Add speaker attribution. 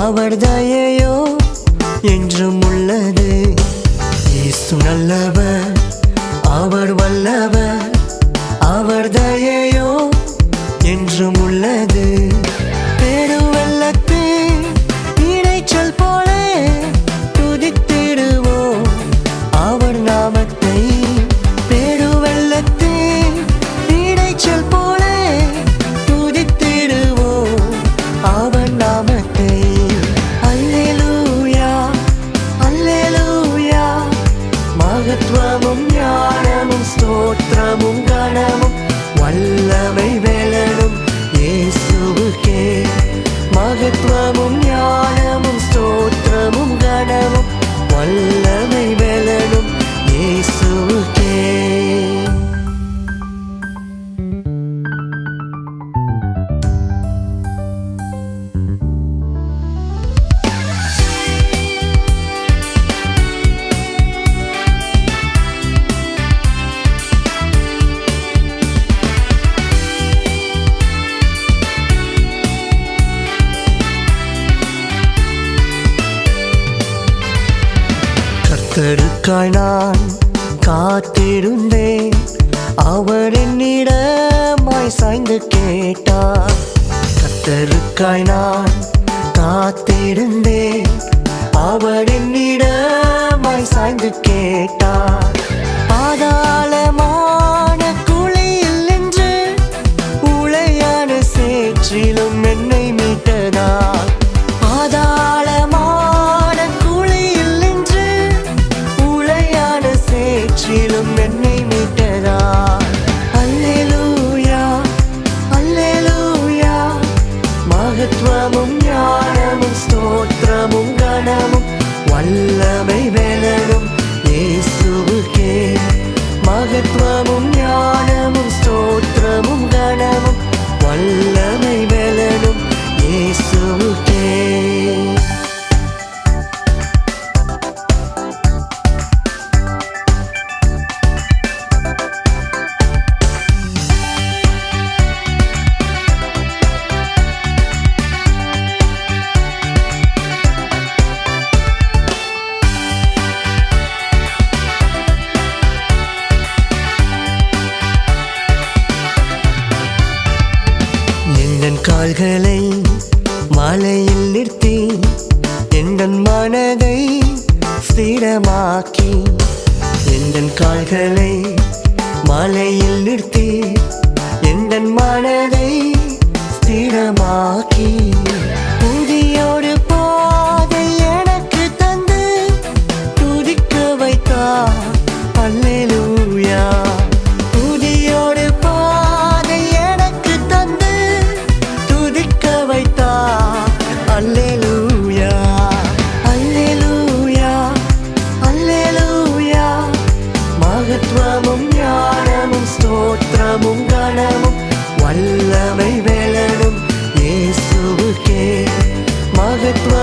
Speaker 1: அவர் தயையோ என்றும் உள்ளது. இயேசு நல்லவர், அவர் வல்லவர், அவர் தயையோ என்றும் உள்ளது. பெருவெள்ளத்தின் இரைச்சல் போல துதித்திடுவோம் அவர் நாமத்தை. பெருவெள்ளத்தின் இரைச்சல் போல துதித்திடுவோம் அவர் நாமத்தை. அல்லேலூயா அல்லேலூயா, மகத்துவமும் ஞானமும் ஸ்தோத்திரமும் கனமும் வல்லமை வேலனும் இயேசுவுக்கே. மகத்துவமும் ஞானமும் ஸ்தோத்திரமும் கனமும் வல்லமை வேலனும் இயேசுவுக்கே. கர்த்தருக்காய் நான் காத்திருந்தேன், அவர் என்னிடமாய் சாய்ந்து கேட்டார். கர்த்தருக்காய் நான் காத்திருந்தேன், அவர் என்னிடமாய் சாய்ந்து கேட்டார். பாதாளமான குழியில் நின்று உளையான சேற்றிலும் என்னை மீட்டதார். பாதாளமான குழியில் நின்று உளையான சேற்றிலும் என்னை மீட்டதார். அல்லேலூயா அல்லேலூயா, மகத்துவமும் ஞானமும் ஸ்தோத்திரமும் கனமும் வல்லமை வேலனும் இயேசுவுக்கே. மகத்துவமும் ஞானமும் ஸ்தோத்திரமும் கனமும் வல்லமை வேலனும் இயேசுவுக்கே. என் கால்களை மலையில் நிறுத்தி என் மனதை ஸ்திரமாக்கி. என் கால்களை மலையில் நிறுத்தி என் மனதை ஸ்திரமாக்கி. புதியோடு பாதை எனக்கு தந்து துதிக்க வைத்தார். அல்லேலூயா. புதியோடு பாதை எனக்கு தந்து துதிக்க வைத்தார். அல்லேலூயா அல்லேலூயா அல்லேலூயா, மகத்துவமும் ஞானமும் ஸ்தோத்திரமும் கனமும் வல்லமை வேலனும் இயேசுவுக்கே. மகத்துவ